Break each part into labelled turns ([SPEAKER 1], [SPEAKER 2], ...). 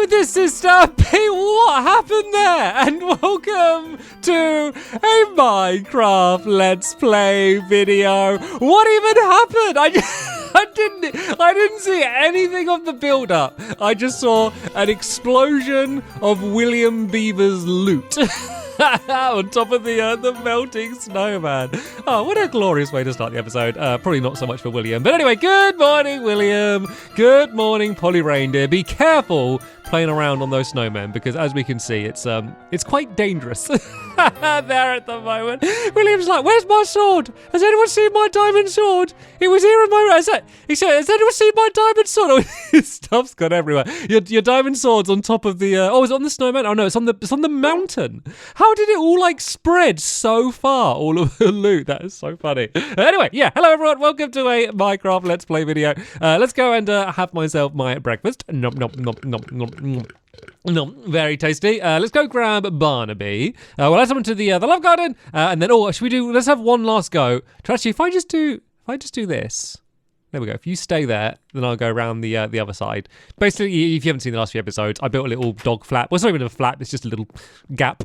[SPEAKER 1] this is Stampy. What happened there? And welcome to a Minecraft Let's Play video. What even happened? I didn't see anything of the build-up. I just saw an explosion of William Beaver's loot. On top of the melting snowman. Oh, what a glorious way to start the episode. Probably not so much for William. But anyway, good morning, William. Good morning, Polly Reindeer. Be careful playing around on those snowmen because, as we can see, it's quite dangerous there at the moment. William's like, where's my sword? Has anyone seen my diamond sword? It was here in my... He said, has anyone seen my diamond sword? Oh, his stuff's gone everywhere. Your diamond sword's on top of the... is it on the snowman? Oh, no, it's on the mountain. How did it all, spread so far, all of the loot? That is so funny. Anyway, yeah, hello, everyone. Welcome to a Minecraft Let's Play video. Let's go and have myself my breakfast. Nom, nom, nom, nom, nom. No, very tasty. Let's go grab Barnaby. We'll add someone to the love garden, and then should we do? Let's have one last go. Actually, if I just do this, there we go. If you stay there, then I'll go around the other side. Basically, if you haven't seen the last few episodes, I built a little dog flap. Well, it's not even a flap, it's just a little gap.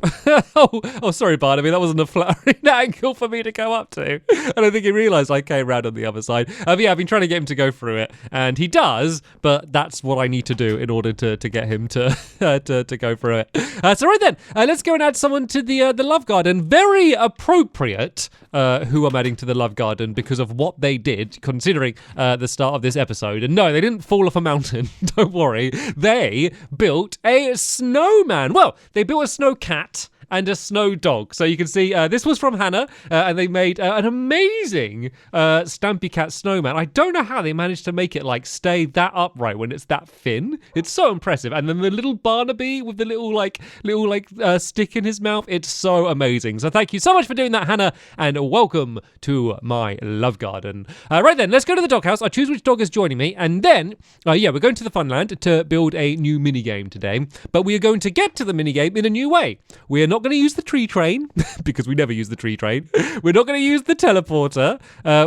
[SPEAKER 1] oh, sorry, Barnaby, that wasn't a flattering angle for me to go up to. I don't think he realised I came round on the other side. But yeah, I've been trying to get him to go through it, and he does, but that's what I need to do in order to get him to to go through it. So right then, let's go and add someone to the love garden. Very appropriate who I'm adding to the love garden because of what they did, considering the start of this episode. And no, they didn't fall off a mountain. Don't worry. They built a snowman. Well, they built a snow cat and a snow dog. So you can see this was from Hannah, and they made an amazing Stampy Cat snowman. I don't know how they managed to make it stay that upright when it's that thin. It's so impressive. And then the little Barnaby with the little stick in his mouth. It's so amazing. So thank you so much for doing that, Hannah, and welcome to my love garden. Right then, let's go to the doghouse. I choose which dog is joining me, and then we're going to the Funland to build a new mini game today. But we are going to get to the mini game in a new way. We are not going to use the tree train because we never use the tree train. We're not going to use the teleporter.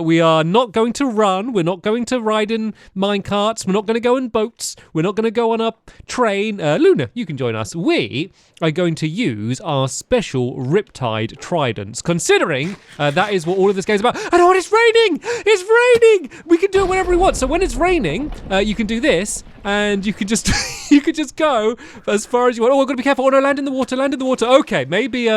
[SPEAKER 1] We are not going to run. We're not going to ride in minecarts. We're not going to go in boats. We're not going to go on a train. Luna, you can join us. We are going to use our special Riptide tridents, considering that is what all of this game is about. And it's raining! It's raining! We can do it whenever we want. So when it's raining, you can do this, and you can just you could just go as far as you want. Oh, I've got to be careful. Oh no, land in the water, land in the water. Okay, maybe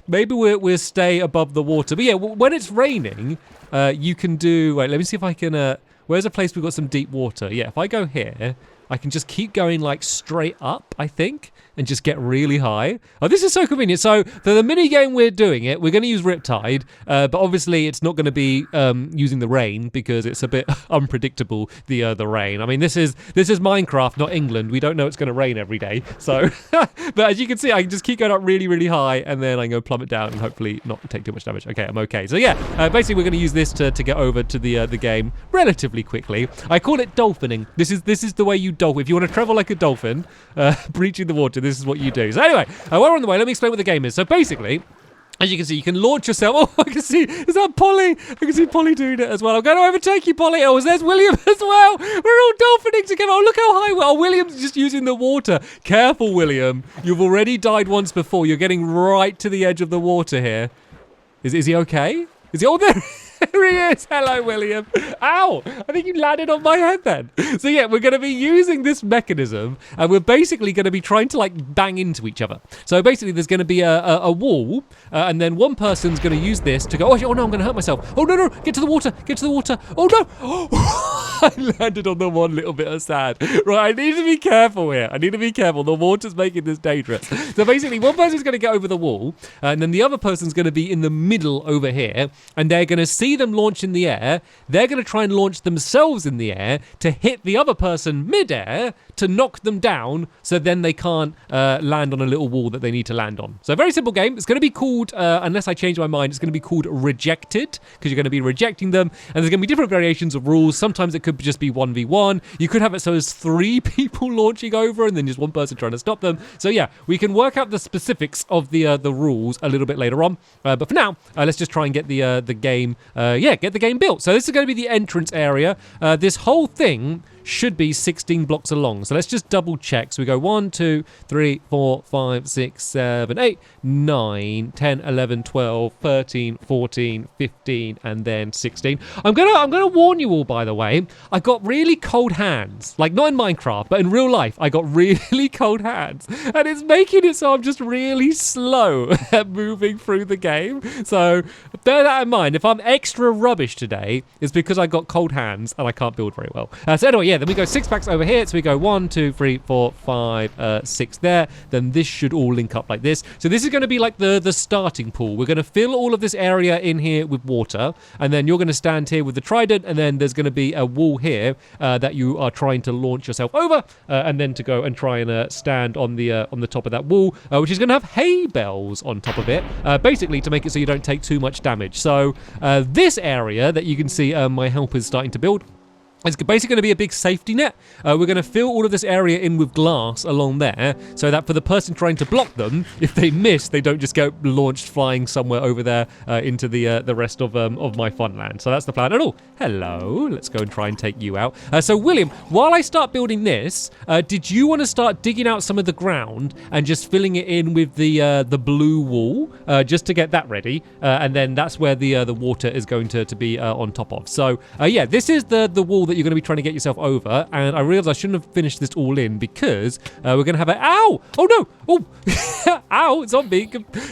[SPEAKER 1] we'll stay above the water. But yeah, when it's raining, you can do. Wait, let me see if I can. Where's a place we've got some deep water? Yeah, if I go here, I can just keep going straight up, I think, and just get really high. Oh, this is so convenient. So for the mini game we're doing it, we're going to use Riptide, but obviously it's not going to be using the rain because it's a bit unpredictable, the rain. I mean, this is Minecraft, not England. We don't know it's going to rain every day. So, but as you can see, I can just keep going up really, really high, and then I can go plummet down and hopefully not take too much damage. Okay, I'm okay. So yeah, basically we're going to use this to get over to the game relatively quickly. I call it dolphining. This is the way you dolphin. If you want to travel like a dolphin, breaching the water, this is what you do. So anyway, while we're on the way, let me explain what the game is. So basically, as you can see, you can launch yourself. Oh, I can see, is that Polly? I can see Polly doing it as well. I'm going to overtake you, Polly. Oh, there's William as well. We're all dolphining together. Oh, look how high we are. Oh, William's just using the water. Careful, William. You've already died once before. You're getting right to the edge of the water here. Is he okay? Is he? Oh, there he is. Hello, William. Ow! I think you landed on my head then. So yeah, we're going to be using this mechanism, and we're basically going to be trying to bang into each other. So basically, there's going to be a wall, and then one person's going to use this to go. Oh no, I'm going to hurt myself. Oh no, get to the water. Get to the water. Oh no! I landed on the one little bit of sand. Right, I need to be careful here. I need to be careful. The water's making this dangerous. So basically, one person's going to get over the wall, and then the other person's going to be in the middle over here, and they're going to see them launch in the air. They're going to try and launch themselves in the air to hit the other person mid-air to knock them down, so then they can't land on a little wall that they need to land on. So a very simple game. It's going to be called, unless I change my mind, it's going to be called Rejected, because you're going to be rejecting them, and there's going to be different variations of rules. Sometimes it could just be 1v1. You could have it so there's 3 people launching over and then just one person trying to stop them. So yeah, we can work out the specifics of the rules a little bit later on. But for now, let's just try and get the game, get the game built. So this is going to be the entrance area. This whole thing should be 16 blocks along. So let's just double check. So we go 1, 2, 3, 4, 5, 6, 7, 8, 9, 10, 11, 12, 13, 14, 15, and then 16. I'm gonna warn you all, by the way, I got really cold hands. Like, not in Minecraft, but in real life, I got really cold hands. And it's making it so I'm just really slow at moving through the game. So bear that in mind. If I'm extra rubbish today, it's because I got cold hands and I can't build very well. So anyway, yeah, then we go 6 packs over here. So we go 1, 2, 3, 4, 5, 6 there. Then this should all link up like this. So this is going to be like the starting pool. We're going to fill all of this area in here with water, and then you're going to stand here with the trident, and then there's going to be a wall here that you are trying to launch yourself over, and then to go and try and stand on the top of that wall, which is going to have hay bales on top of it, basically to make it so you don't take too much damage. So this area that you can see my helpers starting to build, it's basically going to be a big safety net. We're going to fill all of this area in with glass along there, so that for the person trying to block them, if they miss, they don't just get launched flying somewhere over there into the rest of my Funland. So that's the plan. Oh, hello. Let's go and try and take you out. So William, while I start building this, did you want to start digging out some of the ground and just filling it in with the blue wall, just to get that ready? And then that's where the water is going to be on top of. So yeah, this is the wall that you're going to be trying to get yourself over, and I realized I shouldn't have finished this all in because we're going to have ow! Oh no! Oh! Ow! Zombie!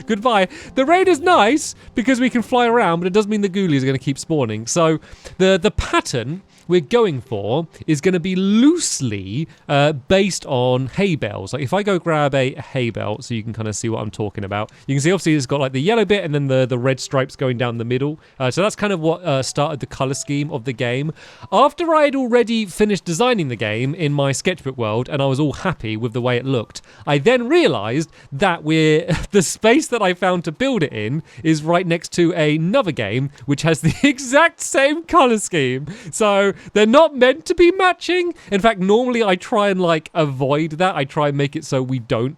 [SPEAKER 1] Goodbye. The rain is nice because we can fly around, but it does mean the ghoulies are going to keep spawning. So the pattern we're going for is going to be loosely based on hay bales. Like if I go grab a hay bale, so you can kind of see what I'm talking about. You can see obviously it's got like the yellow bit and then the red stripes going down the middle. So that's kind of what started the color scheme of the game. After I had already finished designing the game in my sketchbook world and I was all happy with the way it looked, I then realized that the space that I found to build it in is right next to another game which has the exact same color scheme. So they're not meant to be matching. In fact, normally I try and like avoid that. I try and make it so we don't,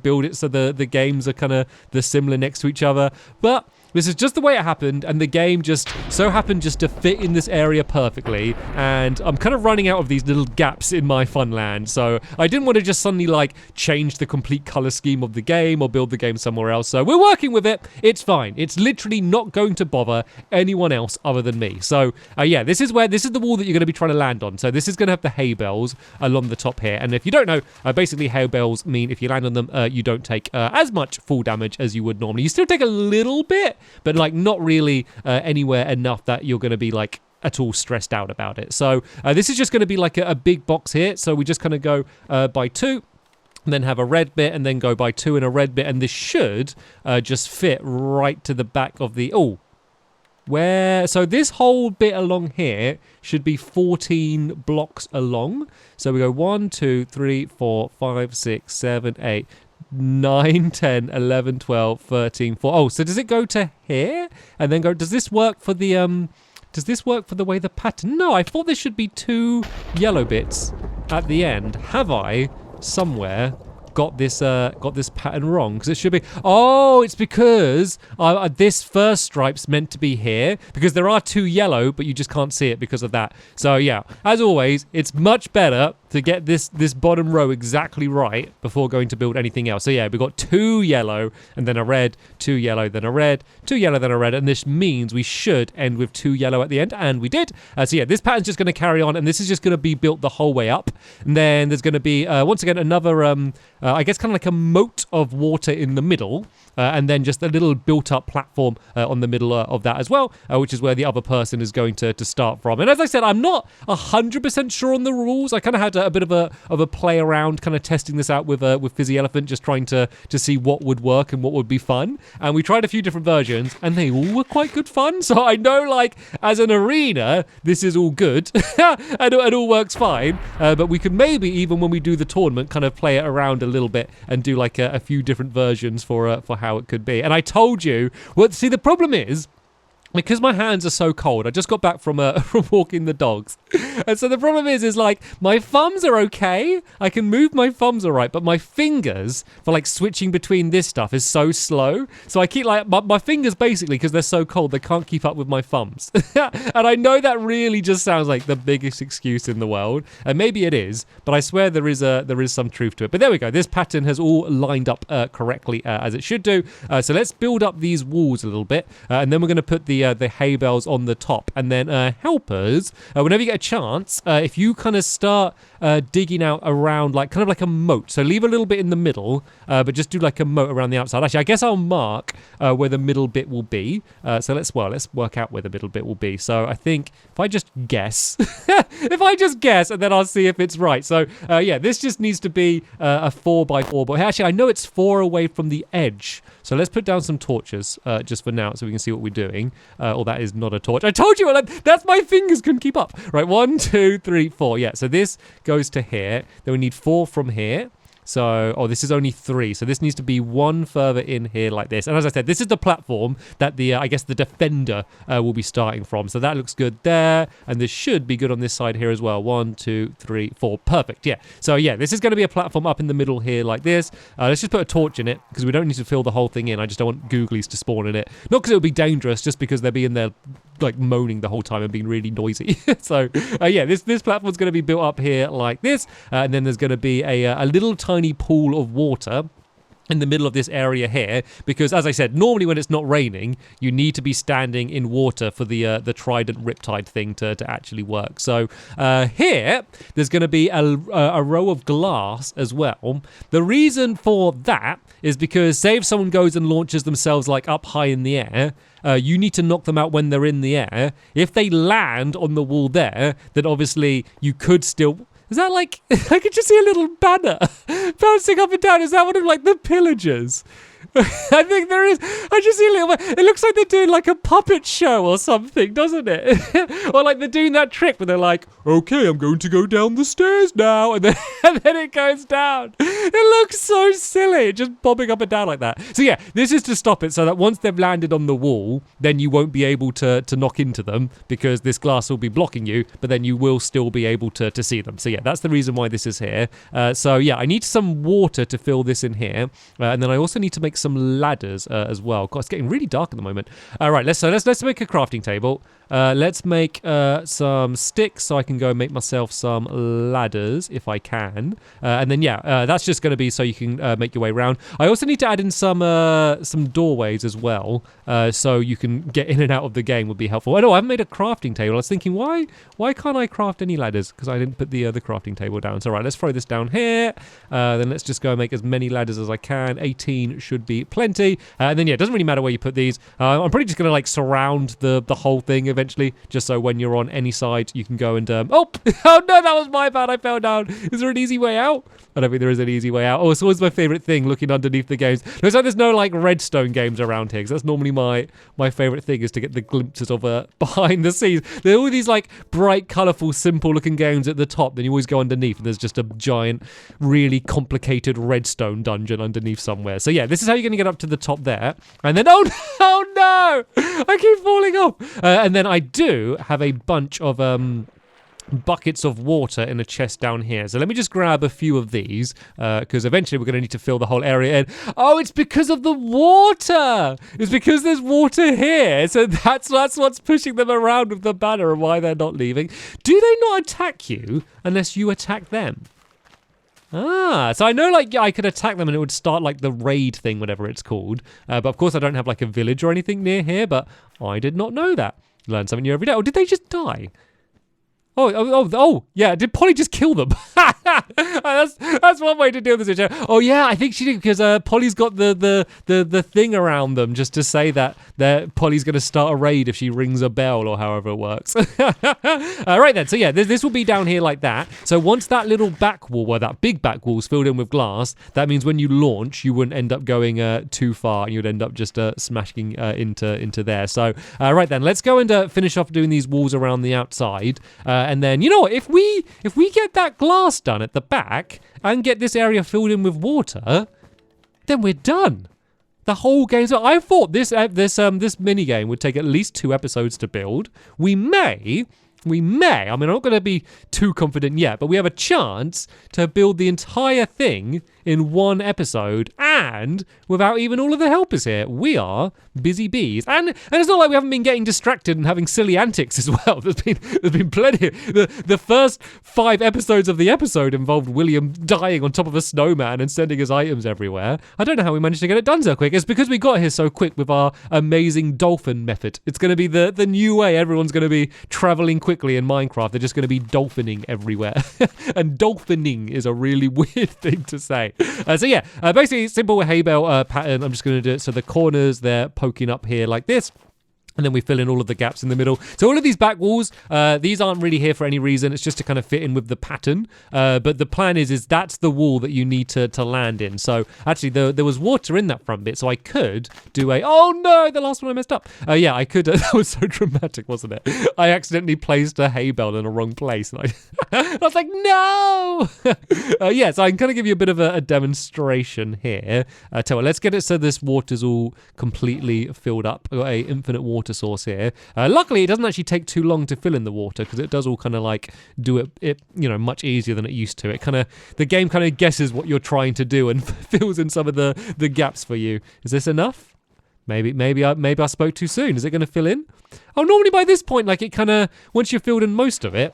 [SPEAKER 1] build it so the games are kind of similar next to each other. But this is just the way it happened, and the game just so happened just to fit in this area perfectly, and I'm kind of running out of these little gaps in my Funland, so I didn't want to just suddenly like change the complete color scheme of the game or build the game somewhere else. So we're working with it. It's fine. It's literally not going to bother anyone else other than me. So yeah, this is the wall that you're going to be trying to land on. So this is going to have the hay bales along the top here, and if you don't know, basically hay bales mean if you land on them, you don't take as much full damage as you would normally. You still take a little bit, but like not really anywhere enough that you're going to be like at all stressed out about it. So this is just going to be like a big box here. So we just kind of go by 2. And then have a red bit and then go by 2 and a red bit. And this should just fit right to the back of the... So this whole bit along here should be 14 blocks along. So we go 1, 2, 3, 4, 5, 6, 7, 8, 9, 10, 11, 12, 13, 14. Oh, so does it go to here? And then does this work for the way the pattern? No, I thought there should be 2 yellow bits at the end. Have I somewhere got this pattern wrong? Because it should be... Oh, it's because this first stripe's meant to be here, because there are 2 yellow, but you just can't see it because of that. So yeah, as always, it's much better to get this bottom row exactly right before going to build anything else. So yeah, we've got 2 yellow and then a red, 2 yellow, then a red, 2 yellow, then a red, and this means we should end with 2 yellow at the end, and we did. So yeah, this pattern's just going to carry on, and this is just going to be built the whole way up. And then there's going to be, once again, another, I guess kind of like a moat of water in the middle, and then just a little built-up platform on the middle of that as well, which is where the other person is going to start from. And as I said, I'm not 100% sure on the rules. I kind of had a bit of a play around, kind of testing this out with Fizzy Elephant, just trying to see what would work and what would be fun. And we tried a few different versions, and they all were quite good fun. So I know, like, as an arena, this is all good, and it all works fine. But we could maybe, even when we do the tournament, kind of play it around a little bit and do like a few different versions for how it could be. And I told you, see, the problem is, because my hands are so cold, I just got back from from walking the dogs. And so the problem is like my thumbs are okay. I can move my thumbs all right, but my fingers for like switching between this stuff is so slow. So I keep like my fingers basically, because they're so cold, they can't keep up with my thumbs. And I know that really just sounds like the biggest excuse in the world. And maybe it is, but I swear there is some truth to it. But there we go. This pattern has all lined up correctly as it should do. So let's build up these walls a little bit. And then we're going to put the hay bales on the top, and then helpers, whenever you get a chance, if you kind of start digging out around like kind of like a moat, so leave a little bit in the middle, but just do like a moat around the outside. Actually, I guess I'll mark where the middle bit will be. So let's work out where the middle bit will be. So I think if I just guess, and then I'll see if it's right. So yeah, this just needs to be a 4x4, but actually I know it's 4 away from the edge. So let's put down some torches just for now so we can see what we're doing. Oh, that is not a torch. I told you, that's my fingers couldn't keep up. Right, 1, 2, 3, 4. Yeah, so this goes to here. Then we need 4 from here. So, this is only 3. So this needs to be 1 further in here like this. And as I said, this is the platform that I guess the defender will be starting from. So that looks good there. And this should be good on this side here as well. 1, 2, 3, 4. Perfect. Yeah. So yeah, this is going to be a platform up in the middle here like this. Let's just put a torch in it because we don't need to fill the whole thing in. I just don't want googlies to spawn in it. Not because it would be dangerous, just because they'll be in there like moaning the whole time and being really noisy. So yeah, this platform's going to be built up here like this. And then there's going to be a little tiny pool of water in the middle of this area here, because as I said, normally when it's not raining, you need to be standing in water for the trident riptide thing to actually work. So here, there's going to be a row of glass as well. The reason for that is because say if someone goes and launches themselves like up high in the air, you need to knock them out when they're in the air. If they land on the wall there, then obviously you could still... Is that like, I could just see a little banner bouncing up and down. Is that one of like the pillagers? I think there is. I just see a little. It looks like they're doing like a puppet show or something, doesn't it? Or like they're doing that trick where they're like, "Okay, I'm going to go down the stairs now," and then it goes down. It looks so silly, just bobbing up and down like that. So yeah, this is to stop it, so that once they've landed on the wall, then you won't be able to knock into them because this glass will be blocking you. But then you will still be able to see them. So yeah, that's the reason why this is here. So yeah, I need some water to fill this in here, and then I also need to make some ladders as well. God, it's getting really dark at the moment. All right, let's make a crafting table. Let's make some sticks so I can go and make myself some ladders if I can. And then yeah, that's just going to be so you can make your way around. I also need to add in some doorways as well, so you can get in and out of the game would be helpful. I know I haven't made a crafting table. I was thinking why can't I craft any ladders? Because I didn't put the crafting table down. So right, let's throw this down here. Then let's just go and make as many ladders as I can. 18 should be plenty. And then yeah, it doesn't really matter where you put these. I'm probably just going to like surround the whole thing eventually, just so when you're on any side you can go and oh no, that was my bad. I fell down. Is there an easy way out? I don't think there is an easy way out. Oh, it's always my favorite thing, looking underneath the games. Looks like there's no like redstone games around here, because that's normally my favorite thing, is to get the glimpses of behind the scenes. There are all these like bright, colorful, simple looking games at the top, then you always go underneath and there's just a giant, really complicated redstone dungeon underneath somewhere. So yeah, this is how you're going to get up to the top there. And then oh no, I keep falling off. And then I do have a bunch of buckets of water in a chest down here. So let me just grab a few of these, because eventually we're going to need to fill the whole area in. Oh, it's because of the water. It's because there's water here. So that's what's pushing them around with the banner and why they're not leaving. Do they not attack you unless you attack them? Ah, so I know like I could attack them and it would start like the raid thing, whatever it's called. But of course I don't have like a village or anything near here, but I did not know that. Learn something new every day. Oh, did they just die? Oh, yeah, did Polly just kill them? That's one way to deal with this. Oh yeah, I think she did, because Polly's got the thing around them just to say that Polly's going to start a raid if she rings a bell or however it works. Right then, so yeah, this will be down here like that. So once that little back wall, or that big back wall is filled in with glass, that means when you launch, you wouldn't end up going too far, and you'd end up just smashing into there. So right then, let's go and finish off doing these walls around the outside. And then, you know what, if we get that glass done at the back and get this area filled in with water, then we're done. The whole game. So I thought this mini game would take at least 2 episodes to build. We may, I mean, I'm not going to be too confident yet, but we have a chance to build the entire thing in 1 episode and without even all of the helpers here. We are busy bees. And it's not like we haven't been getting distracted and having silly antics as well. There's been plenty. The first 5 episodes of the episode involved William dying on top of a snowman and sending his items everywhere. I don't know how we managed to get it done so quick. It's because we got here so quick with our amazing dolphin method. It's going to be the new way everyone's going to be traveling quickly in Minecraft. They're just going to be dolphining everywhere. And dolphining is a really weird thing to say. Basically simple hay bale pattern. I'm just going to do it so the corners, they're poking up here like this. And then we fill in all of the gaps in the middle. So all of these back walls, these aren't really here for any reason. It's just to kind of fit in with the pattern. But the plan is that's the wall that you need to land in. So actually, there was water in that front bit. So I could do oh no, the last one I messed up. I could. That was so dramatic, wasn't it? I accidentally placed a hay bale in the wrong place. And I was like, no! So I can kind of give you a bit of a demonstration here. Let's get it so this water's all completely filled up. I've got a infinite water source here. Luckily, it doesn't actually take too long to fill in the water because it does all kind of like do it much easier than it used to. The game kind of guesses what you're trying to do and fills in some of the gaps for you. Is this enough? Maybe I spoke too soon. Is it going to fill in? Oh, normally by this point, like it kind of once you've filled in most of it,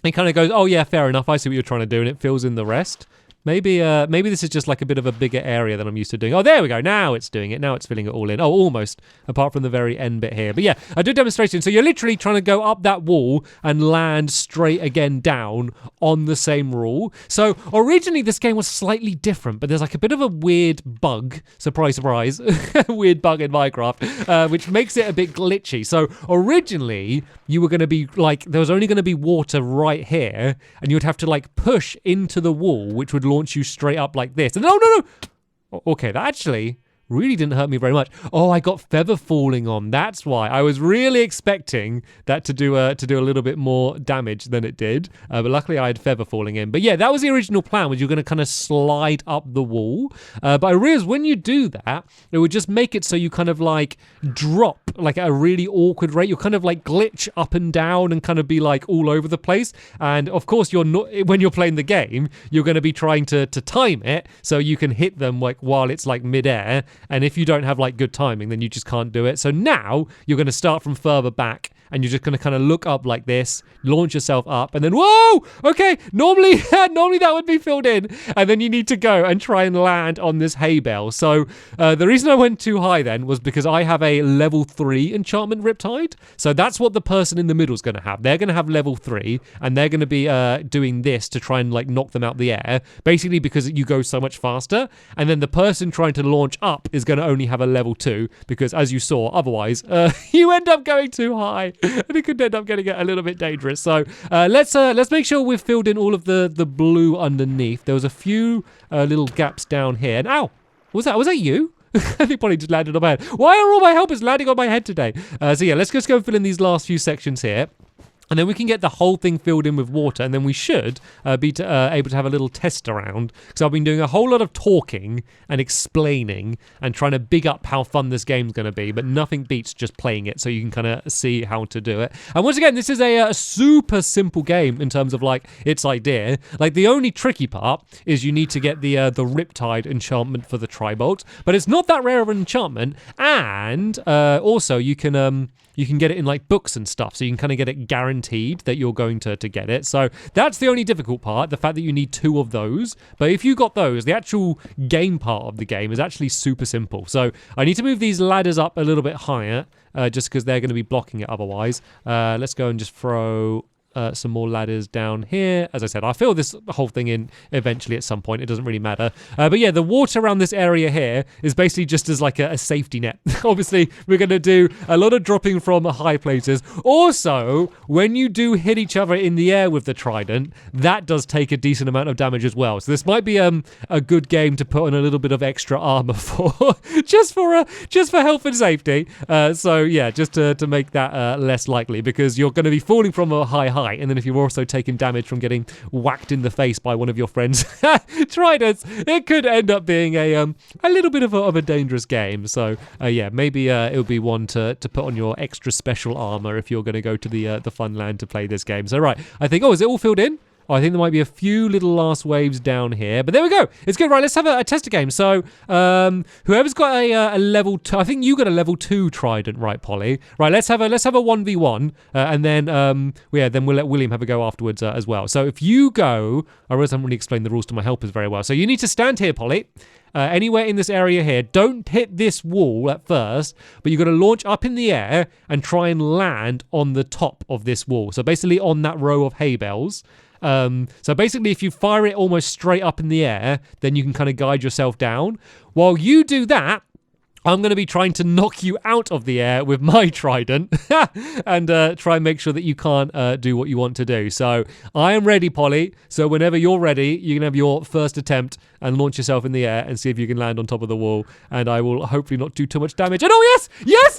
[SPEAKER 1] it kind of goes, oh yeah, fair enough. I see what you're trying to do, and it fills in the rest. Maybe this is just like a bit of a bigger area than I'm used to doing. Oh, there we go. Now it's doing it. Now it's filling it all in. Oh, almost, apart from the very end bit here. But yeah, I do a demonstration. So you're literally trying to go up that wall and land straight again down on the same rule. So originally this game was slightly different, but there's like a bit of a weird bug. Surprise, surprise. Weird bug in Minecraft, which makes it a bit glitchy. So originally you were going to be like, there was only going to be water right here, and you would have to like push into the wall, which would launch you straight up like this. And no. Okay, that actually really didn't hurt me very much. Oh, I got feather falling on. That's why. I was really expecting that to do a little bit more damage than it did. But luckily I had feather falling in. But yeah, that was the original plan, was you're going to kind of slide up the wall. But I realized when you do that, it would just make it so you kind of like drop like at a really awkward rate. You'll kind of like glitch up and down and kind of be like all over the place. And of course you're not, when you're playing the game, you're going to be trying to time it so you can hit them like while it's like midair. And if you don't have like good timing, then you just can't do it. So now you're going to start from further back, and you're just going to kind of look up like this, launch yourself up, and then, whoa, okay, normally that would be filled in, and then you need to go and try and land on this hay bale. So the reason I went too high then was because I have a level 3 enchantment Riptide. So that's what the person in the middle is going to have. They're going to have level 3, and they're going to be doing this to try and like knock them out the air, basically because you go so much faster. And then the person trying to launch up is going to only have a level 2, because as you saw, otherwise you end up going too high. And it could end up getting a little bit dangerous. So let's make sure we've filled in all of the blue underneath. There was a few little gaps down here. And ow, was that you? I think probably just landed on my head. Why are all my helpers landing on my head today? So yeah, let's just go and fill in these last few sections here. And then we can get the whole thing filled in with water, and then we should be able to have a little test around. Because I've been doing a whole lot of talking and explaining and trying to big up how fun this game's going to be, but nothing beats just playing it so you can kind of see how to do it. And once again, this is a super simple game in terms of like its idea. Like the only tricky part is you need to get the Riptide enchantment for the Tribolt, but it's not that rare of an enchantment, and also you can get it in like books and stuff, so you can kind of get it guaranteed that you're going to get it. So that's the only difficult part, the fact that you need 2 of those. But if you got those, the actual game part of the game is actually super simple. So I need to move these ladders up a little bit higher, just because they're going to be blocking it otherwise. Let's go and just throw some more ladders down here. As I said, I'll fill this whole thing in eventually at some point. It doesn't really matter. But yeah, the water around this area here is basically just as like a safety net. Obviously, we're going to do a lot of dropping from high places. Also, when you do hit each other in the air with the trident, that does take a decent amount of damage as well. So this might be a good game to put on a little bit of extra armor for, just for health and safety. So yeah, just to make that less likely, because you're going to be falling from a high height. die. And then if you're also taking damage from getting whacked in the face by one of your friends' tridents, it could end up being a little bit of a dangerous game. So yeah, maybe it'll be one to put on your extra special armor if you're going to go to the Funland to play this game. So right, I think, is it all filled in? Oh, I think there might be a few little last waves down here, but there we go. It's good. Right, let's have a tester game. So, whoever's got a level 2, I think you got a level 2 trident, right, Polly? Right, let's have a 1v1, and then then we'll let William have a go afterwards as well. So if you go, I realize I haven't really explained the rules to my helpers very well. So you need to stand here, Polly. Anywhere in this area here, don't hit this wall at first, but you've got to launch up in the air and try and land on the top of this wall. So basically on that row of hay bales. So basically if you fire it almost straight up in the air, then you can kind of guide yourself down. While you do that, I'm going to be trying to knock you out of the air with my trident and try and make sure that you can't do what you want to do. So I am ready, Polly. So whenever you're ready, you can have your first attempt and launch yourself in the air and see if you can land on top of the wall. And I will hopefully not do too much damage. And yes!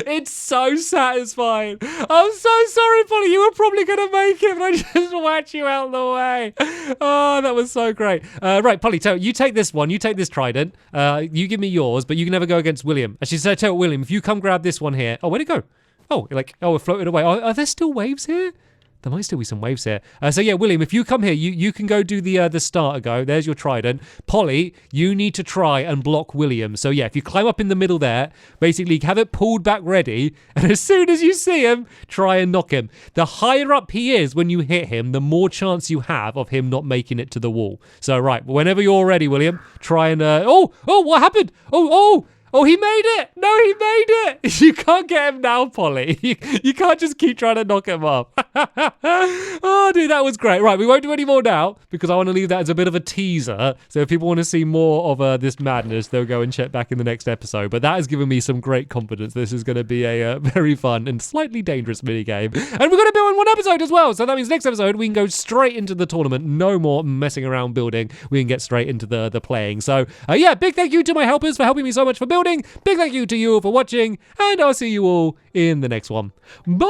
[SPEAKER 1] It's so satisfying. I'm so sorry, Polly. You were probably going to make it, but I just whacked you out of the way. Oh, that was so great. Right, Polly, so you take this one. You take this trident. You give me yours, but you can never go against William. Actually, so tell William, if you come grab this one here. Oh, where'd it go? Oh, it floated away. Oh, are there still waves here? There might still be some waves here. So yeah, William, if you come here, you can go do the starter go. There's your trident. Polly, you need to try and block William. So yeah, if you climb up in the middle there, basically have it pulled back ready, and as soon as you see him, try and knock him. The higher up he is when you hit him, the more chance you have of him not making it to the wall. So right, whenever you're ready, William, try and what happened? Oh, he made it! No, he made it! You can't get him now, Polly. You can't just keep trying to knock him off. Oh, dude, that was great. Right, we won't do any more now because I want to leave that as a bit of a teaser. So if people want to see more of this madness, they'll go and check back in the next episode. But that has given me some great confidence. This is going to be a very fun and slightly dangerous minigame. And we're going to do it in one episode as well. So that means next episode, we can go straight into the tournament. No more messing around building. We can get straight into the playing. So, yeah, big thank you to my helpers for helping me so much for building. Big thank you to you all for watching, and I'll see you all in the next one. Bye!